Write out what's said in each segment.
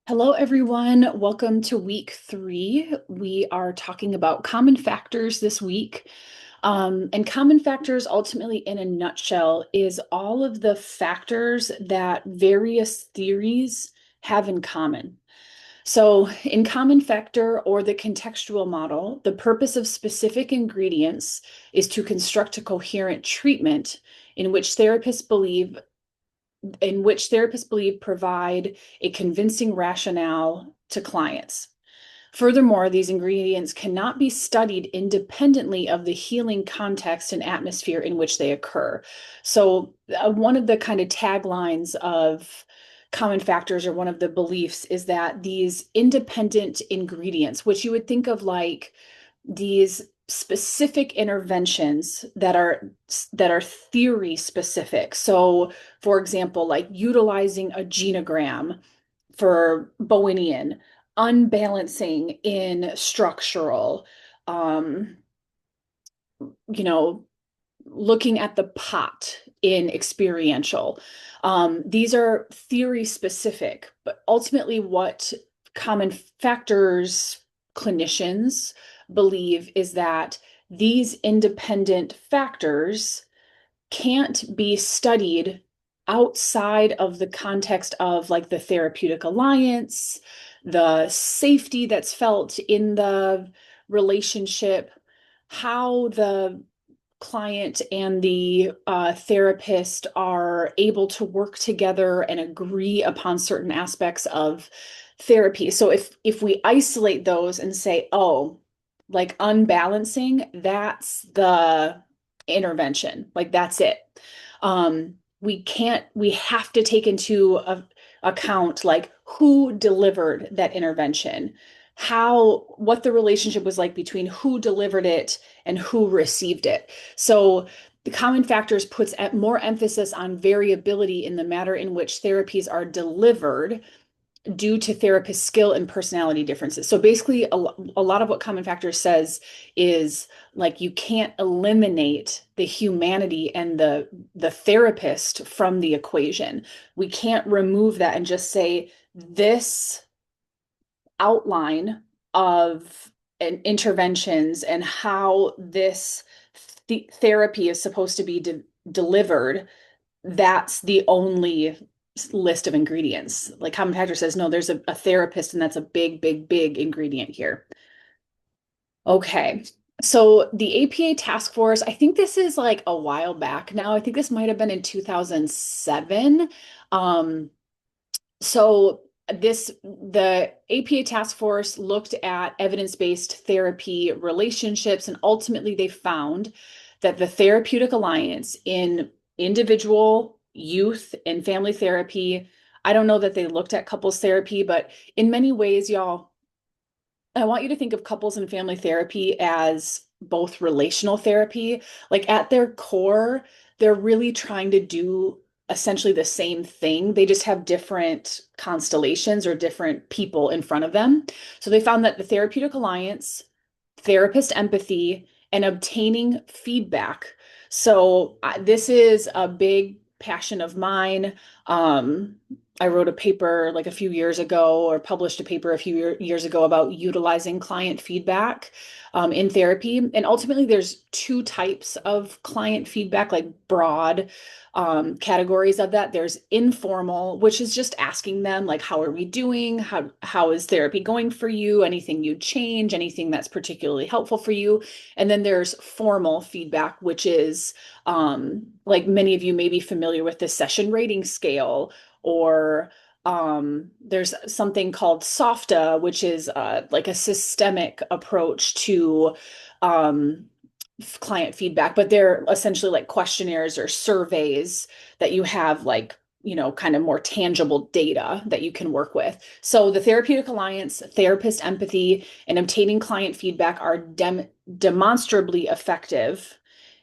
Hello, everyone. Welcome to week 3. We are talking about common factors this week. And common factors, ultimately, in a nutshell, is all of the factors that various theories have in common. So, in common factor or the contextual model, the purpose of specific ingredients is to construct a coherent treatment in which therapists believe provide a convincing rationale to clients. Furthermore, these ingredients cannot be studied independently of the healing context and atmosphere in which they occur. So, one of the kind of taglines of common factors, or one of the beliefs, is that these independent ingredients, which you would think of like these specific interventions that are theory specific. So, for example, like utilizing a genogram for Bowenian, unbalancing in structural, um, you know, looking at the pot in experiential. These are theory specific, but ultimately, what common factors clinicians believe is that these independent factors can't be studied outside of the context of like the therapeutic alliance, the safety that's felt in the relationship, how the client and the therapist are able to work together and agree upon certain aspects of therapy. So if we isolate those and say, oh, like unbalancing, that's the intervention, like that's it. We have to take into account like who delivered that intervention, what the relationship was like between who delivered it and who received it. So the common factors puts more emphasis on variability in the manner in which therapies are delivered due to therapist skill and personality differences. So basically, a lot of what common factors says is like you can't eliminate the humanity and the therapist from the equation. We can't remove that and just say this outline of interventions and how this therapy is supposed to be delivered. That's the only list of ingredients. Like common factor says, no, there's a therapist, and that's a big, big, big ingredient here. Okay. So the APA task force, I think this is like a while back now. I think this might have been in 2007. Um, so the APA task force looked at evidence-based therapy relationships, and ultimately they found that the therapeutic alliance in individual, youth, and family therapy, I don't know that they looked at couples therapy, but in many ways, y'all, I want you to think of couples and family therapy as both relational therapy. Like at their core, they're really trying to do essentially the same thing. They just have different constellations or different people in front of them. So they found that the therapeutic alliance, therapist empathy, and obtaining feedback. So this is a big passion of mine. Um, I wrote a paper like a few years ago, or published a paper a few years ago, about utilizing client feedback in therapy. And ultimately, there's two types of client feedback, like broad categories of that. There's informal, which is just asking them, like, how are we doing? How is therapy going for you? Anything you'd change? Anything that's particularly helpful for you? And then there's formal feedback, which is like many of you may be familiar with the session rating scale, or there's something called SOFTA, which is like a systemic approach to um, client feedback, but they're essentially like questionnaires or surveys that you have, like, kind of more tangible data that you can work with. So the therapeutic alliance, therapist empathy, and obtaining client feedback are demonstrably effective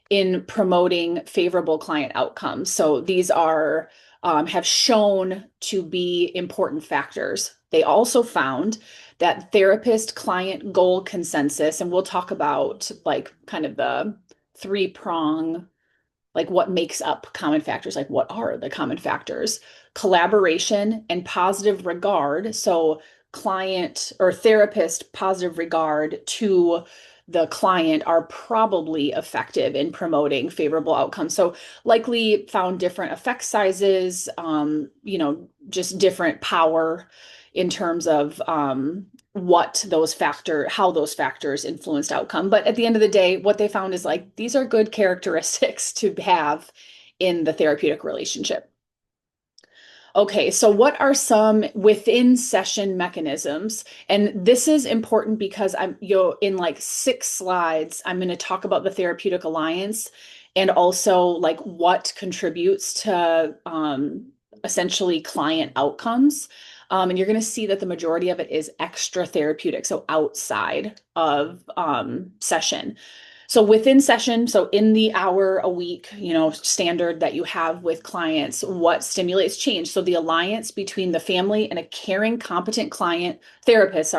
in promoting favorable client outcomes. So these are have shown to be important factors. They also found that therapist client goal consensus, and we'll talk about like kind of the three prong like what makes up common factors, like what are the common factors? Collaboration and positive regard. So client or therapist positive regard to the client are probably effective in promoting favorable outcomes. So likely found different effect sizes, just different power in terms of how those factors influenced outcome. But at the end of the day, what they found is like these are good characteristics to have in the therapeutic relationship. Okay, so what are some within session mechanisms? And this is important because in like 6 slides, I'm going to talk about the therapeutic alliance and also like what contributes to essentially client outcomes. And you're going to see that the majority of it is extra therapeutic, so outside of session. So within session, so in the hour a week, standard that you have with clients, what stimulates change? So the alliance between the family and a caring, competent therapist,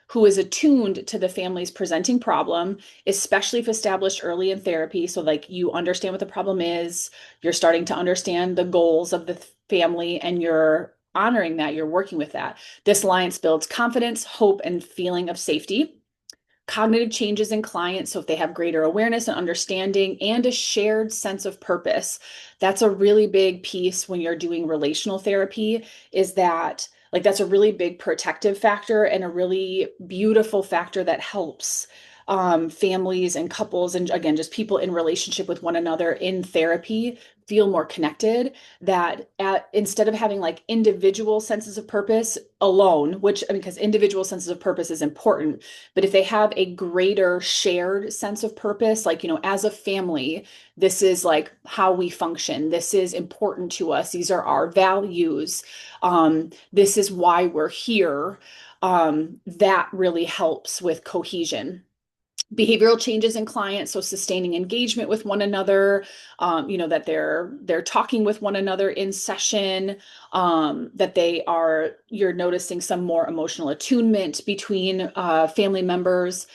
who is attuned to the family's presenting problem, especially if established early in therapy. So like you understand what the problem is, you're starting to understand the goals of the family, and you're honoring that, you're working with that. This alliance builds confidence, hope, and feeling of safety. Cognitive changes in clients. So if they have greater awareness and understanding and a shared sense of purpose, that's a really big piece when you're doing relational therapy, is that like that's a really big protective factor and a really beautiful factor that helps families and couples, and again, just people in relationship with one another in therapy, feel more connected. That instead of having like individual senses of purpose alone, which I mean, because individual senses of purpose is important, but if they have a greater shared sense of purpose, like, as a family, this is like how we function. This is important to us. These are our values. This is why we're here. That really helps with cohesion. Behavioral changes in clients, so sustaining engagement with one another, that they're talking with one another in session, that you're noticing some more emotional attunement between family members,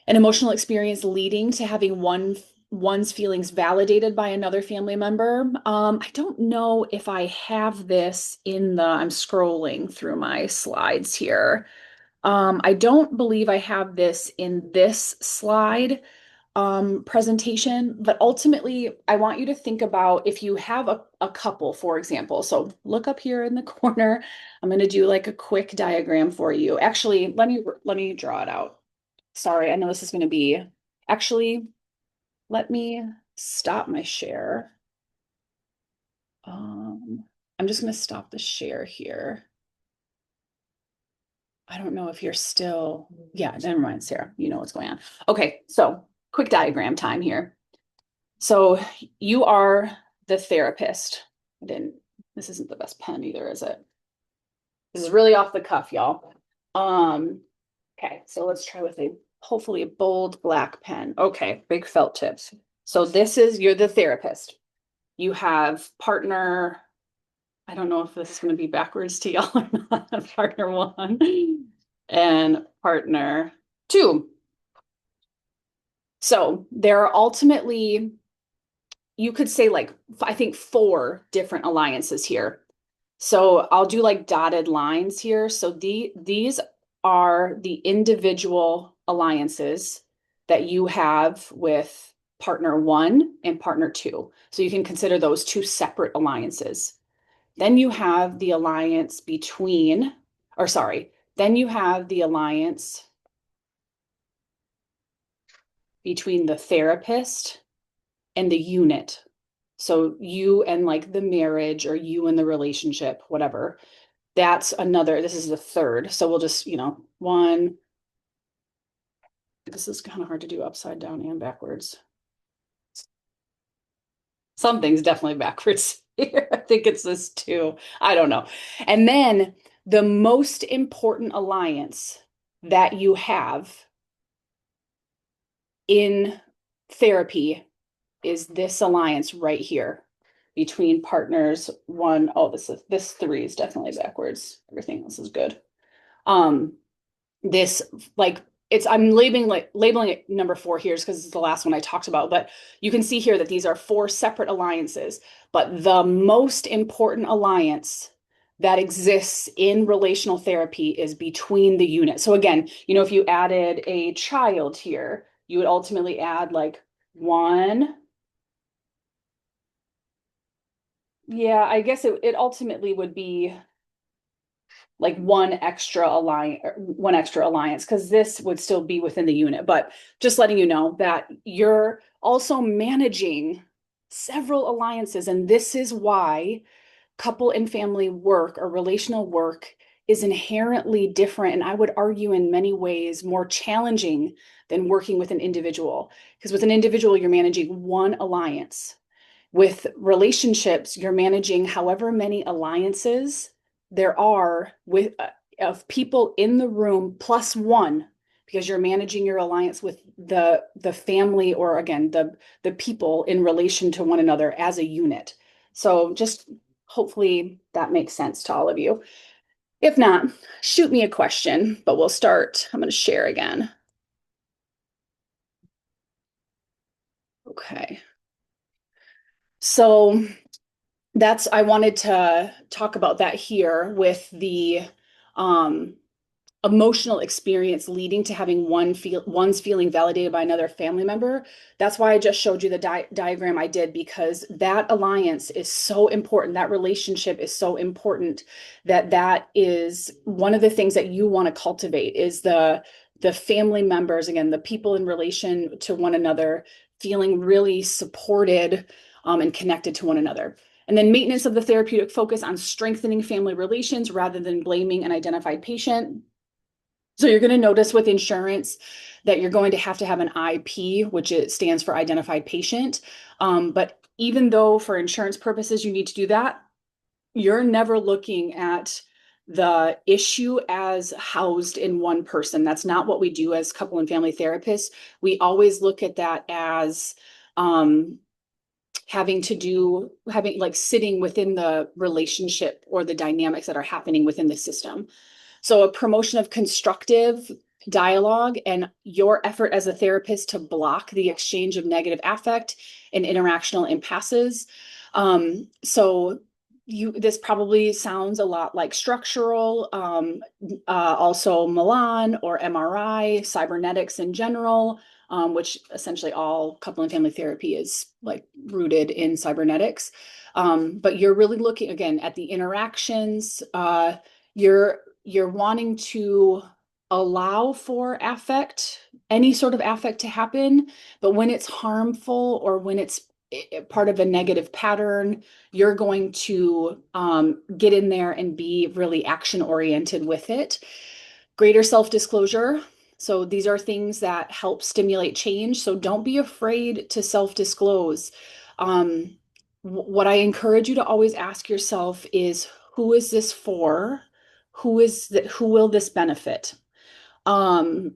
an emotional experience leading to having one's feelings validated by another family member. I don't know if I have this I'm scrolling through my slides here. I don't believe I have this in this slide presentation, but ultimately I want you to think about if you have a couple, for example. So look up here in the corner. I'm going to do like a quick diagram for you. Actually, let me draw it out. Sorry, I know this is going to be, actually, let me stop my share. I'm just going to stop the share here. I don't know if you're still, yeah, never mind, Sarah. You know what's going on. Okay, so quick diagram time here. So you are the therapist. This isn't the best pen either, is it? This is really off the cuff, y'all. Okay, so let's try with hopefully a bold black pen. Okay, big felt tips. So you're the therapist. You have partner, I don't know if this is going to be backwards to y'all or not. Partner 1 and partner 2. So there are ultimately, you could say like, I think 4 different alliances here. So I'll do like dotted lines here. So these are the individual alliances that you have with partner 1 and partner 2. So you can consider those 2 separate alliances. Then you have the alliance between the therapist and the unit. So you and like the marriage, or you and the relationship, whatever. This is the third. So we'll just, one. This is kind of hard to do upside down and backwards. Something's definitely backwards here. I think it's this 2. I don't know. And then the most important alliance that you have in therapy is this alliance right here between partners 1. Oh, this 3 is definitely backwards. Everything else is good. This like I'm labeling it number 4 here because it's the last one I talked about, but you can see here that these are 4 separate alliances. But the most important alliance that exists in relational therapy is between the unit. So again, if you added a child here, you would ultimately add like one. Yeah, I guess it ultimately would be like one extra alliance, because this would still be within the unit. But just letting you know that you're also managing several alliances, and this is why couple and family work or relational work is inherently different, and I would argue in many ways more challenging than working with an individual. Because with an individual, you're managing one alliance. With relationships, you're managing however many alliances there are of people in the room plus one, because you're managing your alliance with the family, or again, the people in relation to one another as a unit. So just hopefully that makes sense to all of you. If not, shoot me a question, but we'll start. I'm going to share again. Okay. So I wanted to talk about that here with the um, emotional experience leading to having one's feeling validated by another family member. That's why I just showed you the diagram I did, because that alliance is so important. That relationship is so important, that is one of the things that you want to cultivate, is the family members, again, the people in relation to one another, feeling really supported and connected to one another. And then maintenance of the therapeutic focus on strengthening family relations rather than blaming an identified patient. So you're going to notice with insurance that you're going to have an IP, which it stands for identified patient. But even though for insurance purposes you need to do that, you're never looking at the issue as housed in one person. That's not what we do as couple and family therapists. We always look at that as having like sitting within the relationship or the dynamics that are happening within the system. So a promotion of constructive dialogue and your effort as a therapist to block the exchange of negative affect and interactional impasses. So this probably sounds a lot like structural, also Milan or MRI, cybernetics in general, which essentially all couple and family therapy is like rooted in cybernetics. But you're really looking again at the interactions. You're wanting to allow for affect, any sort of affect to happen, but when it's harmful or when it's part of a negative pattern, you're going to get in there and be really action oriented with it. Greater self-disclosure. So these are things that help stimulate change. So don't be afraid to self-disclose. What I encourage you to always ask yourself is, who is this for? Who will this benefit? Um,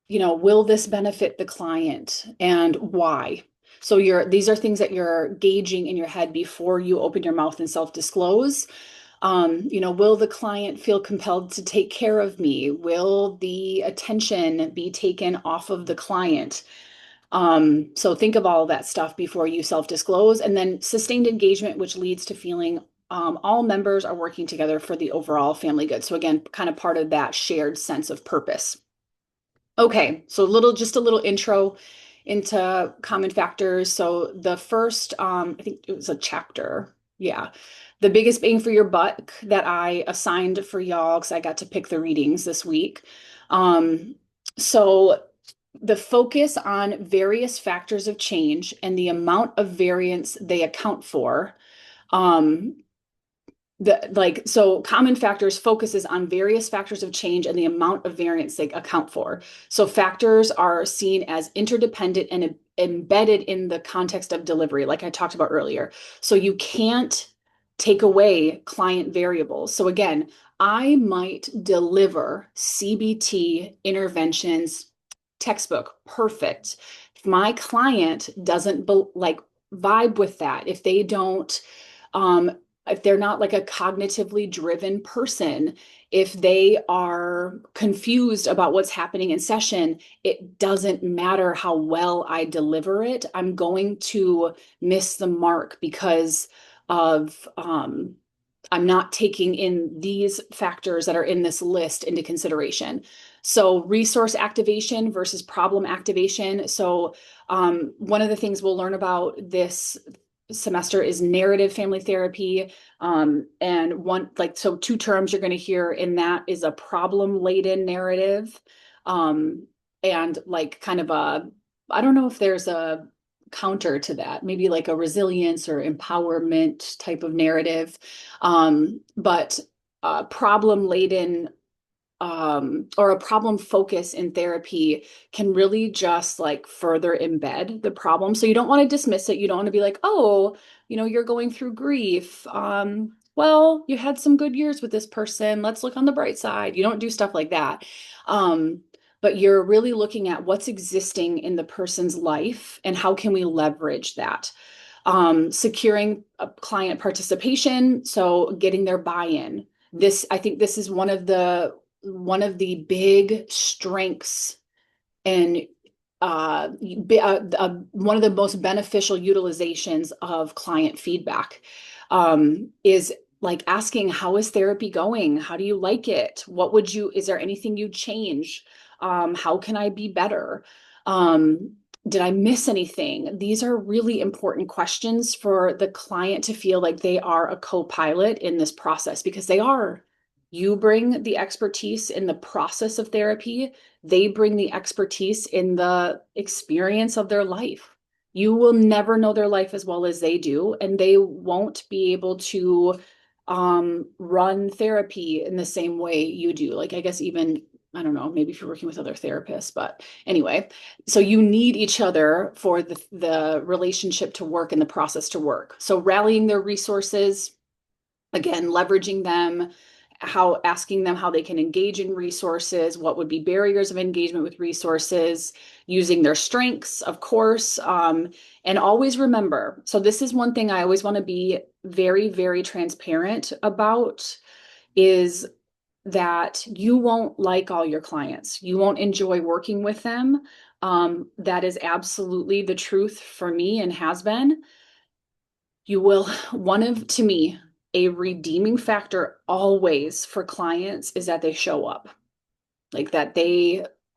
will this benefit the client, and why? So these are things that you're gauging in your head before you open your mouth and self-disclose. Will the client feel compelled to take care of me? Will the attention be taken off of the client? So think of all of that stuff before you self-disclose. And then sustained engagement, which leads to feeling all members are working together for the overall family good. So again, kind of part of that shared sense of purpose. Okay, so just a little intro into common factors. So the first, I think it was a chapter. Yeah. The biggest bang for your buck that I assigned for y'all, because I got to pick the readings this week. So the focus on various factors of change and the amount of variance they account for. So common factors focuses on various factors of change and the amount of variance they account for. So factors are seen as interdependent and embedded in the context of delivery, like I talked about earlier. So you can't take away client variables. So again, I might deliver CBT interventions textbook, perfect. If my client doesn't like vibe with that, if they don't if they're not like a cognitively driven person, if they are confused about what's happening in session, it doesn't matter how well I deliver it. I'm going to miss the mark because of I'm not taking in these factors that are in this list into consideration. So resource activation versus problem activation. So one of the things we'll learn about this semester is narrative family therapy. And one, like, so two terms you're going to hear in that is a problem laden narrative. Um, and like kind of a, I don't know if there's a counter to that, maybe like a resilience or empowerment type of narrative. But problem laden or a problem focus in therapy can really just like further embed the problem. So you don't want to dismiss it. You don't want to be like, oh, you're going through grief. Well, you had some good years with this person. Let's look on the bright side. You don't do stuff like that. But you're really looking at what's existing in the person's life and how can we leverage that. Securing client participation, so getting their buy-in. I think this is one of the big strengths and one of the most beneficial utilizations of client feedback is like asking, how is therapy going? How do you like it? Is there anything you'd change? How can I be better? Did I miss anything? These are really important questions for the client to feel like they are a co-pilot in this process, because they are. You bring the expertise in the process of therapy. They bring the expertise in the experience of their life. You will never know their life as well as they do, and they won't be able to run therapy in the same way you do. Like, I guess even, I don't know, maybe if you're working with other therapists, but anyway, so you need each other for the relationship to work and the process to work. So rallying their resources, again, leveraging them, asking them how they can engage in resources, what would be barriers of engagement with resources, using their strengths, of course, and always remember. So this is one thing I always want to be very, very transparent about, is that you won't like all your clients. You won't enjoy working with them. That is absolutely the truth for me and has been. You will, to me, a redeeming factor always for clients is that they show up, like that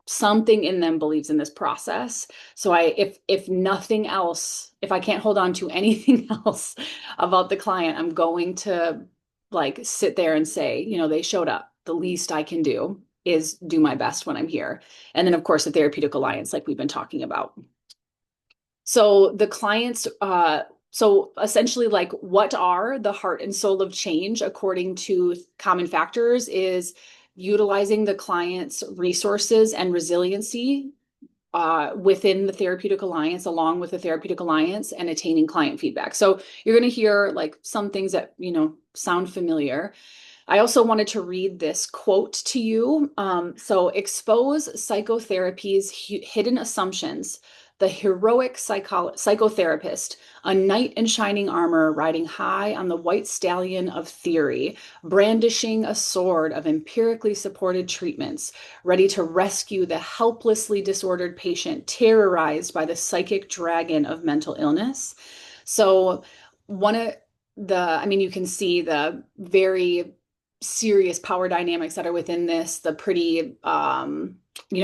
something in them believes in this process. So if nothing else, if I can't hold on to anything else about the client, I'm going to like sit there and say, they showed up. The least I can do is do my best when I'm here. And then of course the therapeutic alliance, like we've been talking about. So the clients, so essentially, like, what are the heart and soul of change according to common factors is utilizing the client's resources and resiliency within the therapeutic alliance, along with the therapeutic alliance, and attaining client feedback. So you're going to hear like some things that, sound familiar. I also wanted to read this quote to you. So expose psychotherapy's hidden assumptions. The heroic psychotherapist, a knight in shining armor, riding high on the white stallion of theory, brandishing a sword of empirically supported treatments, ready to rescue the helplessly disordered patient terrorized by the psychic dragon of mental illness. So you can see the very serious power dynamics that are within this, the pretty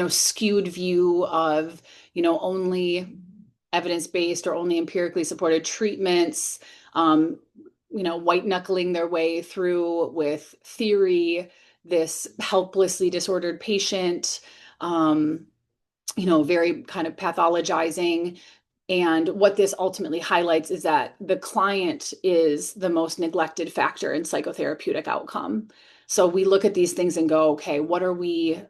skewed view of only evidence-based or only empirically supported treatments, white knuckling their way through with theory, this helplessly disordered patient, very kind of pathologizing. And what this ultimately highlights is that the client is the most neglected factor in psychotherapeutic outcome. So we look at these things and go, okay, what do we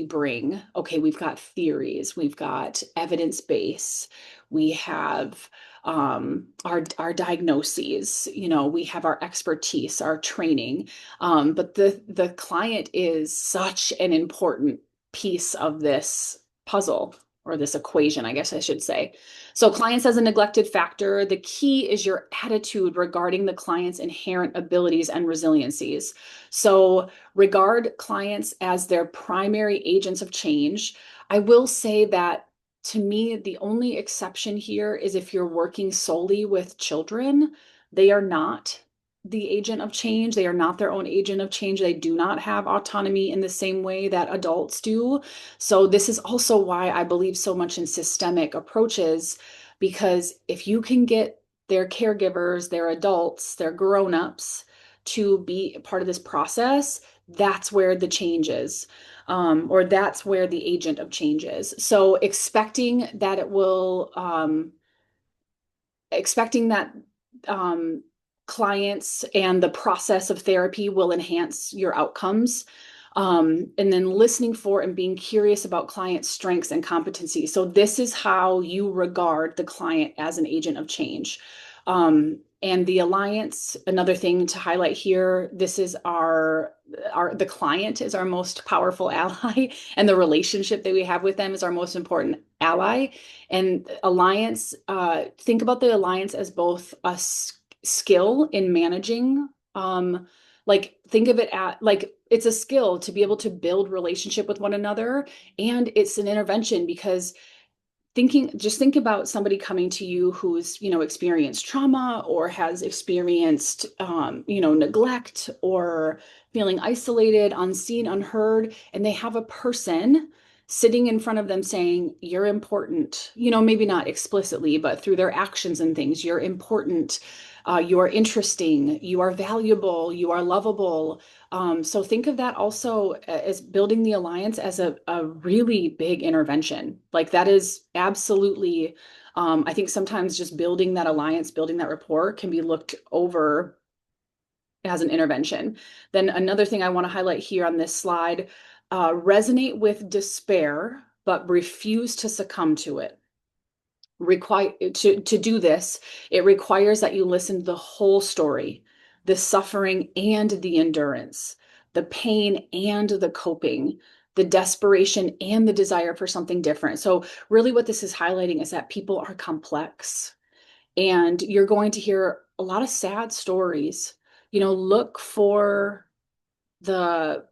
bring? Okay, we've got theories, we've got evidence base, we have our diagnoses, we have our expertise, our training. But the client is such an important piece of this puzzle. or this equation, I guess I should say. So clients as a neglected factor, the key is your attitude regarding the client's inherent abilities and resiliencies. So regard clients as their primary agents of change. I will say that to me, the only exception here is if you're working solely with children, they are not the agent of change. They are not their own agent of change. They do not have autonomy in the same way that adults do. So this is also why I believe so much in systemic approaches, because if you can get their caregivers, their adults, their grown-ups to be part of this process, that's where the change is. Or that's where the agent of change is. So expecting that um, clients and the process of therapy will enhance your outcomes. And then listening for and being curious about client strengths and competency. So this is how you regard the client as an agent of change. And the alliance, another thing to highlight here, this is the client is our most powerful ally, and the relationship that we have with them is our most important ally. And alliance, think about the alliance as both a skill in managing, like think of it at like it's a skill to be able to build relationship with one another, and it's an intervention because think about somebody coming to you who's, experienced trauma or has experienced, neglect or feeling isolated, unseen, unheard, and they have a person sitting in front of them saying, you're important, maybe not explicitly, but through their actions and things, you're important, you are interesting, you are valuable, you are lovable. So think of that also as building the alliance as a really big intervention. Like that is absolutely, I think sometimes just building that alliance, building that rapport can be looked over as an intervention. Then another thing I want to highlight here on this slide, resonate with despair, but refuse to succumb to it. To do this, it requires that you listen to the whole story, the suffering and the endurance, the pain and the coping, the desperation and the desire for something different. So really what this is highlighting is that people are complex, and you're going to hear a lot of sad stories. Look for the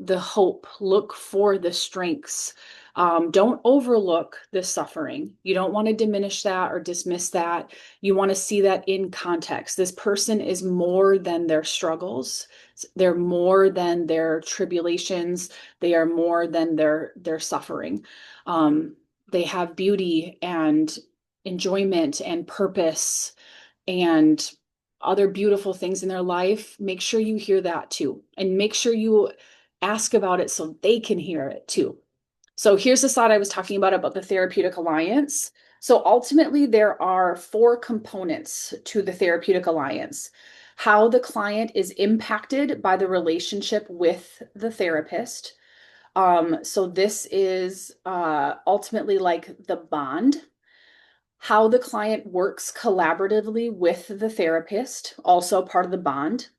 the hope, look for the strengths. Don't overlook the suffering. You don't want to diminish that or dismiss that. You want to see that in context. This person is more than their struggles. They're more than their tribulations. They are more than their suffering. They have beauty and enjoyment and purpose and other beautiful things in their life. Make sure you hear that too, and make sure you ask about it so they can hear it too. So here's the slide I was talking about the therapeutic alliance. So ultimately, there are 4 components to the therapeutic alliance: how the client is impacted by the relationship with the therapist. So this is ultimately like the bond. How the client works collaboratively with the therapist, also part of the bond.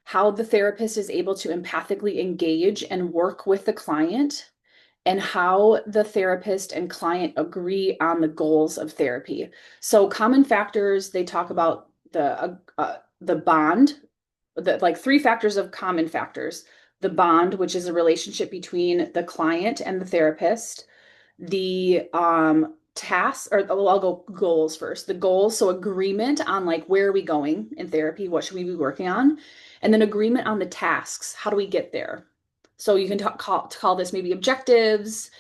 How the therapist is able to empathically engage and work with the client, and how the therapist and client agree on the goals of therapy. So common factors, they talk about the bond, like 3 factors of common factors: the bond, which is a relationship between the client and the therapist; the tasks, or I'll go goals first. The goals, so agreement on like where are we going in therapy, what should we be working on, and then agreement on the tasks. How do we get there? So you can call this maybe objectives,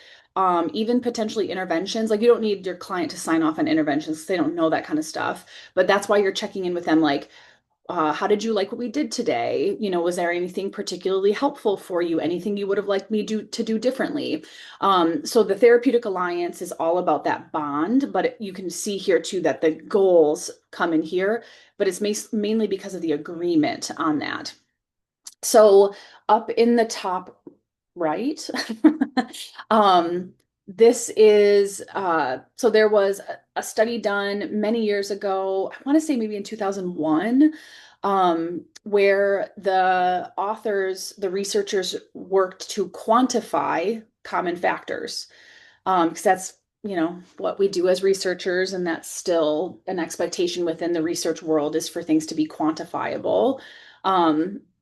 even potentially interventions. Like you don't need your client to sign off on interventions, they don't know that kind of stuff. But that's why you're checking in with them, like, how did you like what we did today? Was there anything particularly helpful for you? Anything you would have liked me to do differently? So the therapeutic alliance is all about that bond, but you can see here too that the goals come in here, but it's mainly because of the agreement on that. So up in the top right, this is, so there was a study done many years ago, I want to say maybe in 2001, where the researchers worked to quantify common factors. because that's, what we do as researchers, and that's still an expectation within the research world is for things to be quantifiable.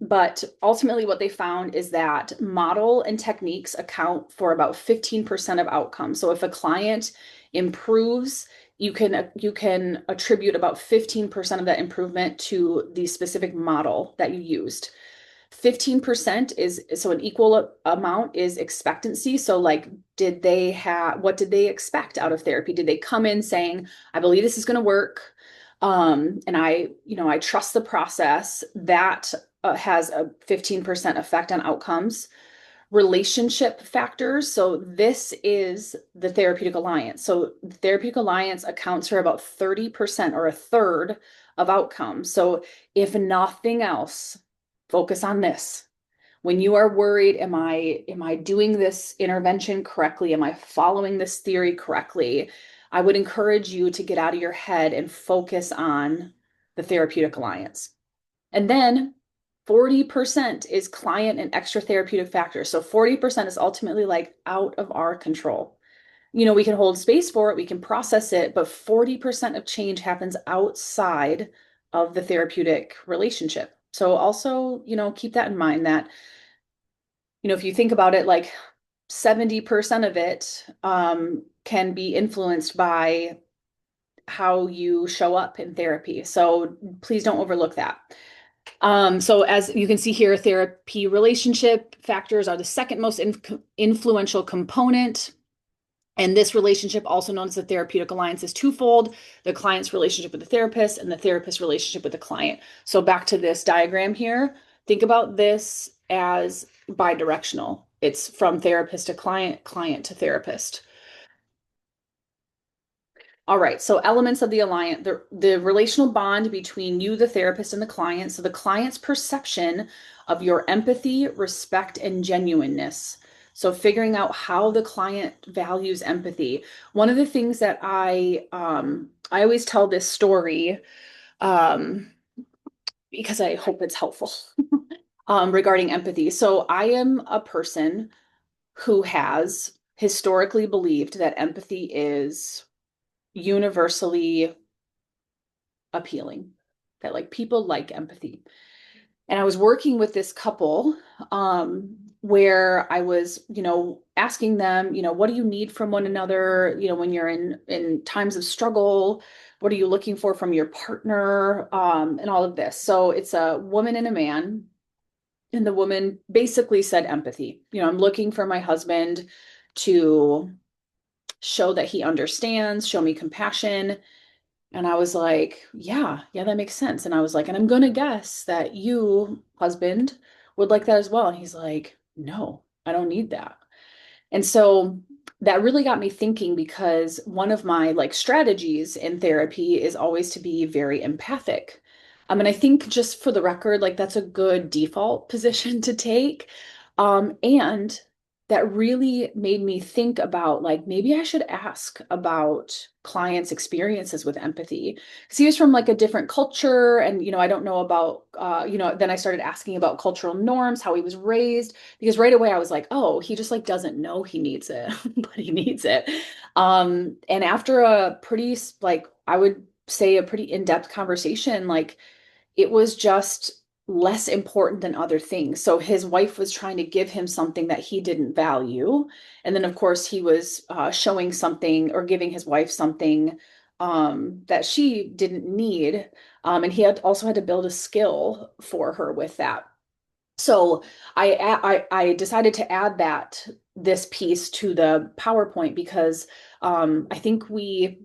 But ultimately, what they found is that model and techniques account for about 15% of outcomes. So if a client improves, you can attribute about 15% of that improvement to the specific model that you used. 15% is, so an equal amount is expectancy. So like, what did they expect out of therapy? Did they come in saying, I believe this is going to work? And I trust the process. That has a 15% effect on outcomes. Relationship factors. So this is the therapeutic alliance. So the therapeutic alliance accounts for about 30% or a third of outcomes. So if nothing else, focus on this. When you are worried, am I doing this intervention correctly? Am I following this theory correctly? I would encourage you to get out of your head and focus on the therapeutic alliance. And then 40% is client and extra therapeutic factors. So 40% is ultimately like out of our control. We can hold space for it, we can process it, but 40% of change happens outside of the therapeutic relationship. So also, keep that in mind that, if you think about it, like 70% of it can be influenced by how you show up in therapy. So please don't overlook that. So as you can see here, therapy relationship factors are the second most influential component. And this relationship, also known as the therapeutic alliance, is twofold: the client's relationship with the therapist and the therapist's relationship with the client. So back to this diagram here, think about this as bidirectional. It's from therapist to client, client to therapist. All right, so elements of the alliance, the relational bond between you, the therapist, and the client. So the client's perception of your empathy, respect, and genuineness. So figuring out how the client values empathy. One of the things that I always tell this story, um, because I hope it's helpful, regarding empathy. So I am a person who has historically believed that empathy is universally appealing, that like people like empathy. And I was working with this couple where I was, asking them, what do you need from one another? When you're in times of struggle, what are you looking for from your partner? And all of this. So it's a woman and a man. And the woman basically said empathy. I'm looking for my husband to show that he understands, show me compassion. And I was like, yeah, that makes sense. And I was like, and I'm going to guess that you, husband, would like that as well. And he's like, no, I don't need that. And so that really got me thinking, because one of my like strategies in therapy is always to be very empathic. And I think, just for the record, like that's a good default position to take. And that really made me think about, like, maybe I should ask about clients' experiences with empathy. Because he was from like a different culture, and I don't know about then I started asking about cultural norms, how he was raised, because right away I was like, oh, he just like doesn't know he needs it, but he needs it. And after a pretty, like, I would say a pretty in-depth conversation, like, it was just less important than other things. So his wife was trying to give him something that he didn't value. And then, of course, he was showing something or giving his wife something that she didn't need. And he had also had to build a skill for her with that. So I decided to add this piece to the PowerPoint, because I think we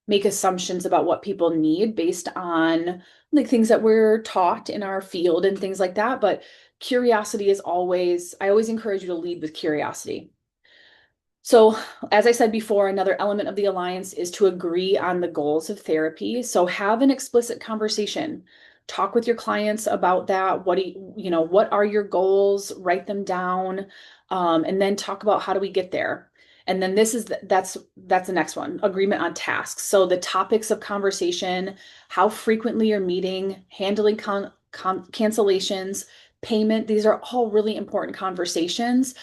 make assumptions about what people need based on like things that we're taught in our field and things like that. But curiosity is always, I always encourage you to lead with curiosity. So, as I said before, another element of the alliance is to agree on the goals of therapy. So, have an explicit conversation. Talk with your clients about that. What are your goals? Write them down, and then talk about how do we get there. And then that's the next one: agreement on tasks. So, the topics of conversation, how frequently you're meeting, handling cancellations, payment. These are all really important conversations.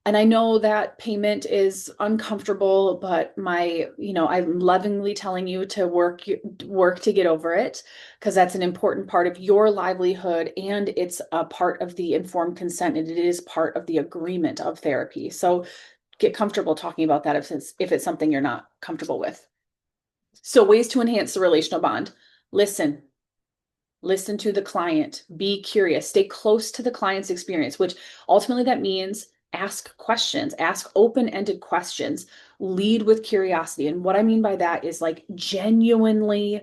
And I know that payment is uncomfortable, but I'm lovingly telling you to work to get over it because that's an important part of your livelihood and it's a part of the informed consent and it is part of the agreement of therapy. So get comfortable talking about that if it's something you're not comfortable with. So ways to enhance the relational bond. Listen, listen to the client, be curious, stay close to the client's experience, which ultimately that means ask questions, ask open-ended questions, lead with curiosity. And what I mean by that is like genuinely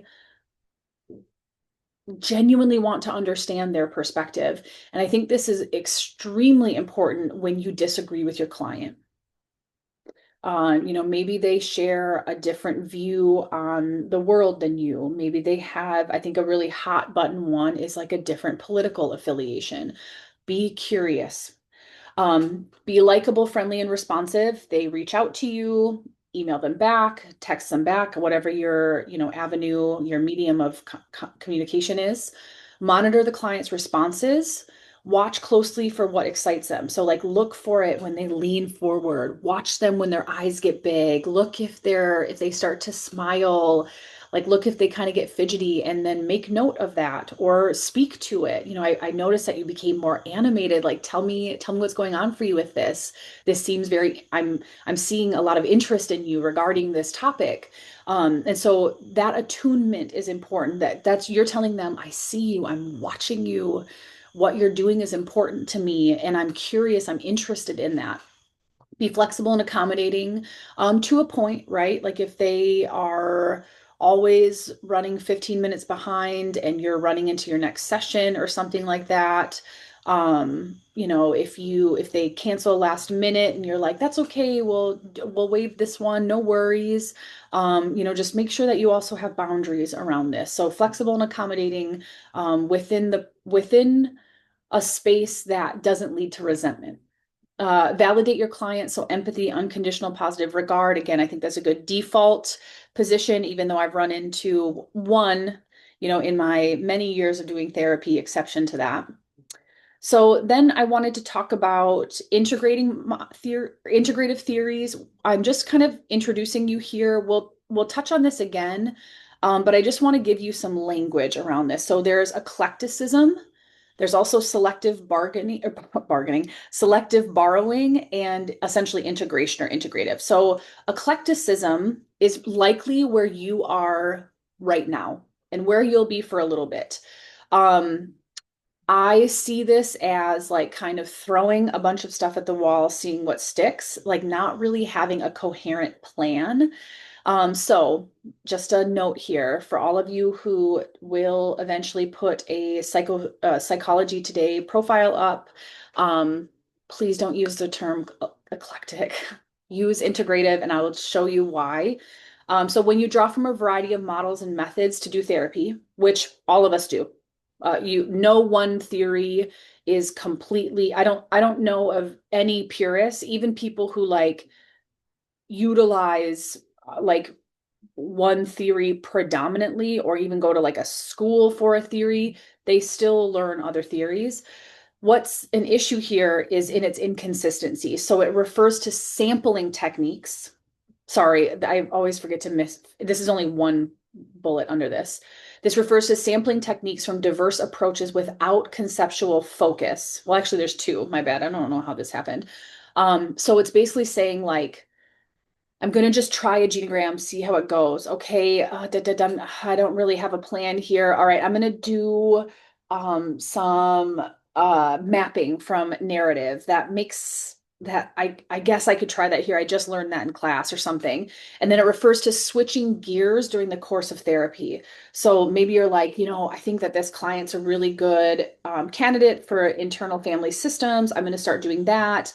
want to understand their perspective. And I think this is extremely important when you disagree with your client. Maybe they share a different view on the world than you. Maybe they have, I think a really hot button one is like a different political affiliation. Be curious. Be likable, friendly, and responsive. They reach out to you, email them back, text them back, whatever your, avenue, your medium of communication is. Monitor the client's responses. Watch closely for what excites them. So like look for it when they lean forward. Watch them when their eyes get big. Look if they start to smile, like look if they kind of get fidgety and then make note of that or speak to it. I noticed that you became more animated. Like tell me what's going on for you with this. This seems I'm seeing a lot of interest in you regarding this topic. And so that attunement is important. That's you're telling them, I see you, I'm watching you. What you're doing is important to me, and I'm curious, I'm interested in that. Be flexible and accommodating to a point, right? Like if they are always running 15 minutes behind and you're running into your next session or something like that. If they cancel last minute and you're like, that's okay, we'll waive this one, no worries. Just make sure that you also have boundaries around this. So flexible and accommodating within a space that doesn't lead to resentment. Validate your client. So empathy, unconditional positive regard. Again, I think that's a good default position, even though I've run into one, in my many years of doing therapy, exception to that. So then I wanted to talk about integrative theories. I'm just kind of introducing you here. We'll touch on this again, but I just want to give you some language around this. So there's eclecticism. There's also selective selective borrowing, and essentially integration or integrative. So eclecticism is likely where you are right now and where you'll be for a little bit. I see this as like kind of throwing a bunch of stuff at the wall, seeing what sticks, like not really having a coherent plan. So just a note here for all of you who will eventually put a psychology today profile up. Please don't use the term eclectic. Use integrative, and I will show you why. So when you draw from a variety of models and methods to do therapy, which all of us do, no one theory is completely, I don't know of any purists, even people who like utilize like one theory predominantly or even go to like a school for a theory, they still learn other theories. What's an issue here is in its inconsistency. So it refers to sampling techniques. Sorry, I always forget to miss. This is only one bullet under this. This refers to sampling techniques from diverse approaches without conceptual focus. Well, actually, there's two. My bad. I don't know how this happened. So it's basically saying like, I'm going to just try a genogram, see how it goes. Okay, I don't really have a plan here. All right, I'm going to do some mapping from narrative that makes that I guess I could try that here. I just learned that in class or something. And then it refers to switching gears during the course of therapy. So maybe you're like, I think that this client's a really good candidate for internal family systems. I'm going to start doing that.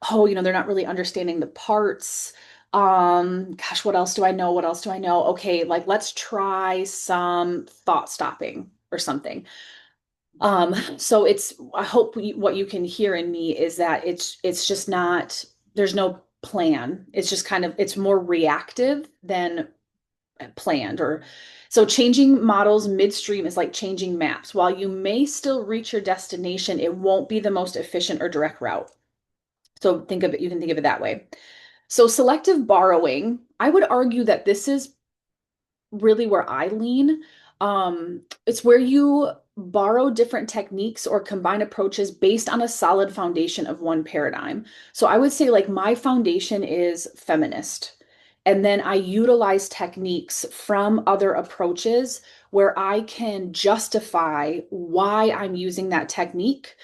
Oh, they're not really understanding the parts. Gosh, what else do I know? What else do I know? Okay, like let's try some thought stopping or something. So I hope what you can hear in me is that it's just not, there's no plan. It's just kind of, it's more reactive than planned. Or so changing models midstream is like changing maps. While you may still reach your destination, it won't be the most efficient or direct route. So think of it, you can think of it that way. So selective borrowing, I would argue that this is really where I lean. It's where you borrow different techniques or combine approaches based on a solid foundation of one paradigm. So I would say, like, my foundation is feminist. And then I utilize techniques from other approaches where I can justify why I'm using that technique,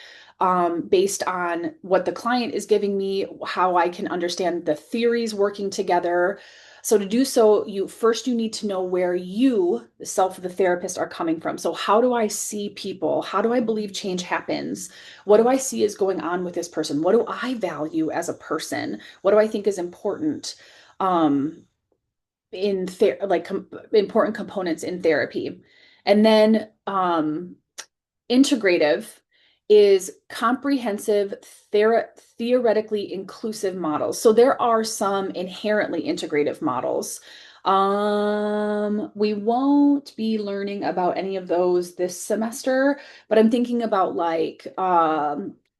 based on what the client is giving me, how I can understand the theories working together. So to do so, you need to know where you, the self of the therapist, are coming from. So how do I see people? How do I believe change happens? What do I see is going on with this person? What do I value as a person? What do I think is important? Um, important components in therapy. And then integrative is comprehensive, theoretically inclusive models. So there are some inherently integrative models. We won't be learning about any of those this semester, but I'm thinking about like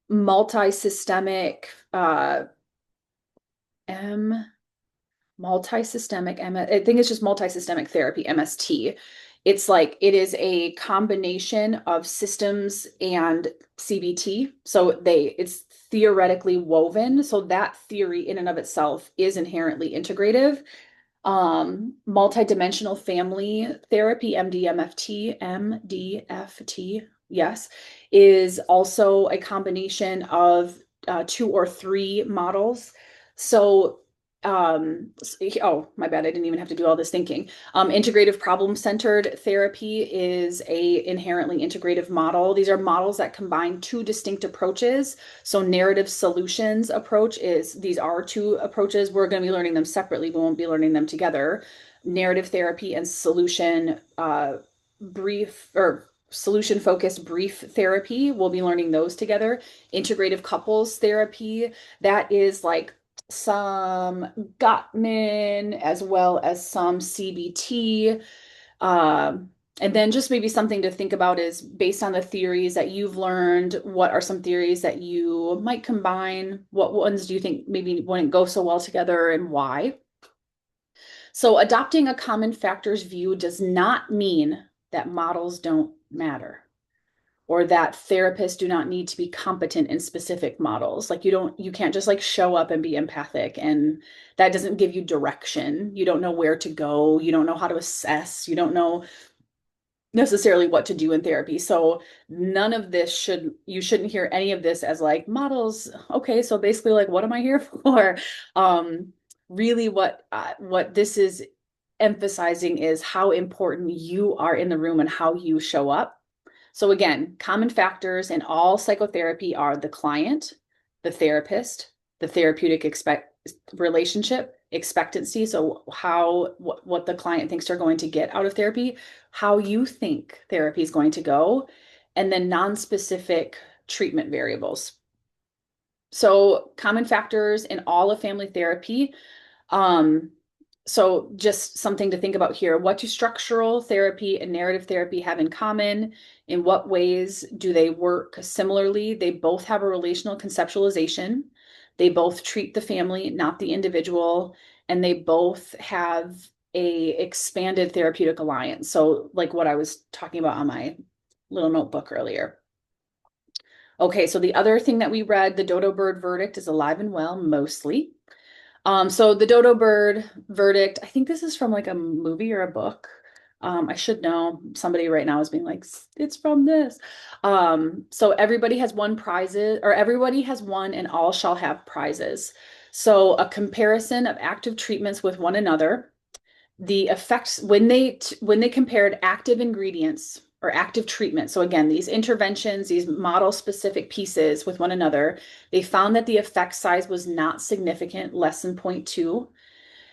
multi-systemic M multi-systemic I think it's just multi-systemic therapy, MST. It's like it is a combination of systems and CBT. So it's theoretically woven. So that theory in and of itself is inherently integrative. Multidimensional family therapy, MDFT, yes, is also a combination of two or three models. So, oh, my bad, I didn't even have to do all this thinking. Integrative problem-centered therapy is a inherently integrative model. These are models that combine two distinct approaches. So narrative solutions approach is, these are two approaches. We're going to be learning them separately. We won't be learning them together. Narrative therapy and solution focused brief therapy. We'll be learning those together. Integrative couples therapy, that is like some Gottman as well as some CBT. And then just maybe something to think about is, based on the theories that you've learned, what are some theories that you might combine? What ones do you think maybe wouldn't go so well together, and why? So adopting a common factors view does not mean that models don't matter, or that therapists do not need to be competent in specific models. Like you can't just like show up and be empathic, and that doesn't give you direction. You don't know where to go. You don't know how to assess. You don't know necessarily what to do in therapy. So none of this you shouldn't hear any of this as like models. Okay, so basically like, what am I here for? Really what this is emphasizing is how important you are in the room and how you show up. So again, common factors in all psychotherapy are the client, the therapist, the therapeutic relationship, expectancy. So what the client thinks they're going to get out of therapy, how you think therapy is going to go, and then non-specific treatment variables. So common factors in all of family therapy. So just something to think about here. What do structural therapy and narrative therapy have in common? In what ways do they work similarly? They both have a relational conceptualization. They both treat the family, not the individual, and they both have a expanded therapeutic alliance. So like what I was talking about on my little notebook earlier. Okay, so the other thing that we read, the dodo bird verdict is alive and well, mostly. So the dodo bird verdict, I think this is from like a movie or a book. I should know. Somebody right now is being like, it's from this. So everybody has won prizes, or everybody has won and all shall have prizes. So a comparison of active treatments with one another, the effects when they compared active ingredients or active treatment. So again, these interventions, these model specific pieces with one another, they found that the effect size was not significant, less than 0.2.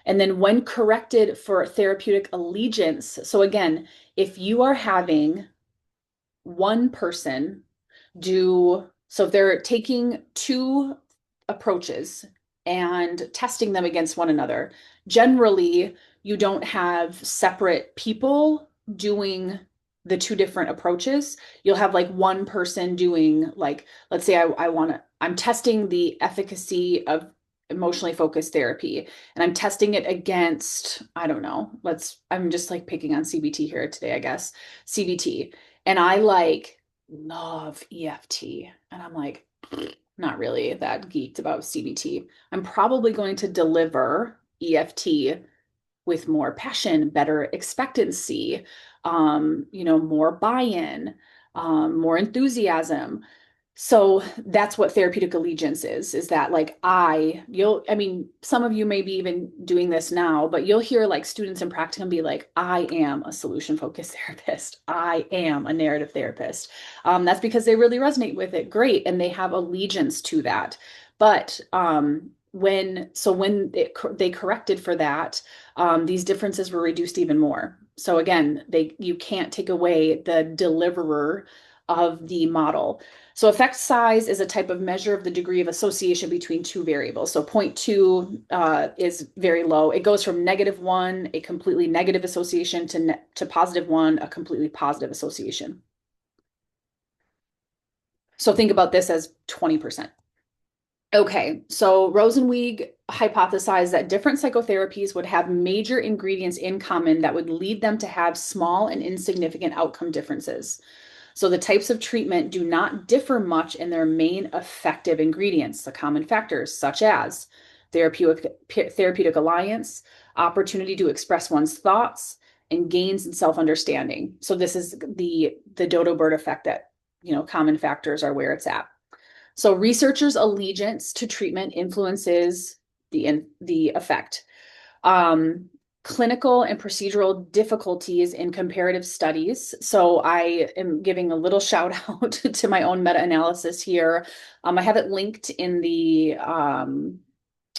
And then when corrected for therapeutic allegiance, so again, if you are having one person so if they're taking two approaches and testing them against one another, generally you don't have separate people doing the two different approaches. You'll have like one person doing like, let's say I'm testing the efficacy of emotionally focused therapy and I'm testing it against, I don't know, I'm just like picking on CBT here today, I guess, CBT. And I like love EFT. And I'm like, not really that geeked about CBT. I'm probably going to deliver EFT with more passion, better expectancy, more buy-in, more enthusiasm. So that's what therapeutic allegiance is that like I mean, some of you may be even doing this now, but you'll hear like students in practicum be like, I am a solution focused therapist. I am a narrative therapist. That's because they really resonate with it. Great. And they have allegiance to that. But they corrected for that, these differences were reduced even more. So again, you can't take away the deliverer of the model. So effect size is a type of measure of the degree of association between two variables. So 0.2 is very low. It goes from -1, a completely negative association, to +1, a completely positive association. So think about this as 20%. Okay, so Rosenweig hypothesized that different psychotherapies would have major ingredients in common that would lead them to have small and insignificant outcome differences. So the types of treatment do not differ much in their main effective ingredients, the common factors, such as therapeutic alliance, opportunity to express one's thoughts, and gains in self-understanding. So this is the dodo bird effect that, common factors are where it's at. So researchers' allegiance to treatment influences the effect. Clinical and procedural difficulties in comparative studies. So I am giving a little shout out to my own meta-analysis here. I have it linked in the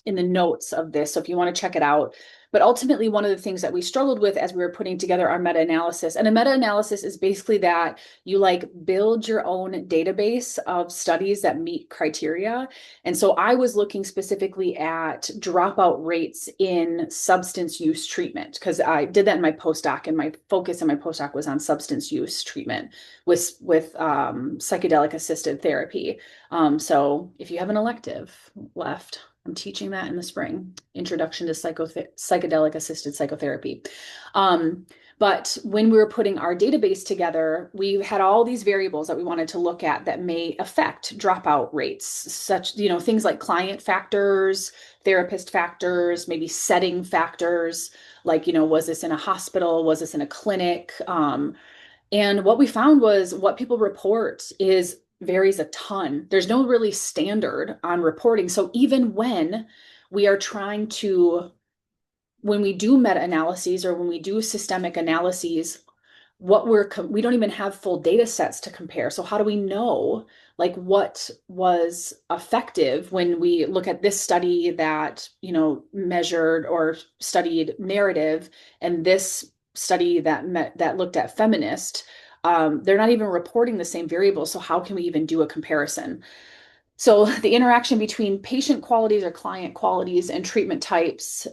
notes of this. So if you want to check it out. But ultimately, one of the things that we struggled with as we were putting together our meta-analysis, and a meta-analysis is basically that you like build your own database of studies that meet criteria. And so I was looking specifically at dropout rates in substance use treatment because I did that in my postdoc, and my focus in my postdoc was on substance use treatment with psychedelic assisted therapy. So if you have an elective left, I'm teaching that in the spring, Introduction to Psychedelic Assisted Psychotherapy. But when we were putting our database together, we had all these variables that we wanted to look at that may affect dropout rates, such, things like client factors, therapist factors, maybe setting factors, like, was this in a hospital? Was this in a clinic? And what we found was what people report is varies a ton. There's no really standard on reporting. So even when we are trying to, when we do meta-analyses or when we do systemic analyses, we don't even have full data sets to compare. So how do we know like what was effective when we look at this study that, measured or studied narrative, and this study that looked at feminist? They're not even reporting the same variables. So how can we even do a comparison? So the interaction between patient qualities or client qualities and treatment types,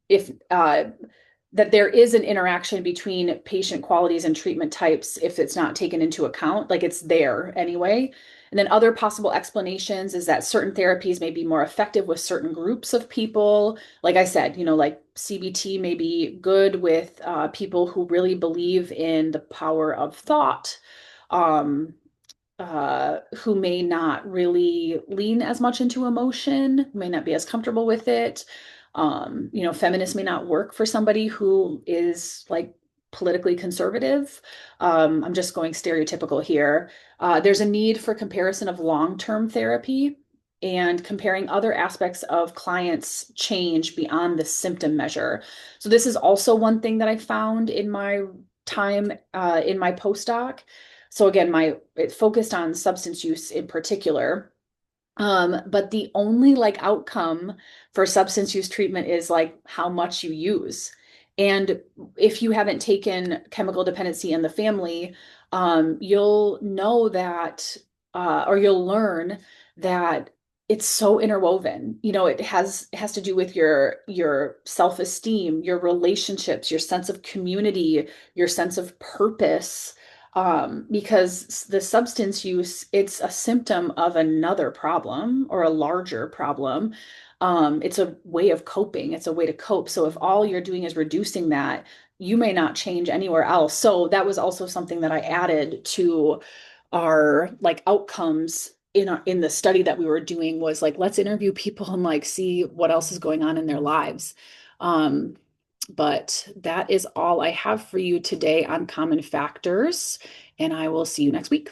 if that there is an interaction between patient qualities and treatment types if it's not taken into account, like it's there anyway. And then other possible explanations is that certain therapies may be more effective with certain groups of people. Like I said, like CBT may be good with people who really believe in the power of thought, who may not really lean as much into emotion, may not be as comfortable with it. Feminist may not work for somebody who is like politically conservative. I'm just going stereotypical here. There's a need for comparison of long-term therapy and comparing other aspects of clients' change beyond the symptom measure. So this is also one thing that I found in my time in my postdoc. So again, it focused on substance use in particular. But the only like outcome for substance use treatment is like how much you use. And if you haven't taken chemical dependency in the family, you'll know that, or you'll learn that it's so interwoven. It has to do with your self-esteem, your relationships, your sense of community, your sense of purpose. Because the substance use, it's a symptom of another problem or a larger problem. It's a way of coping, it's a way to cope. So if all you're doing is reducing that, you may not change anywhere else. So that was also something that I added to our like outcomes in the study that we were doing, was like, let's interview people and like see what else is going on in their lives. Um, but that is all I have for you today on common factors, and I will see you next week.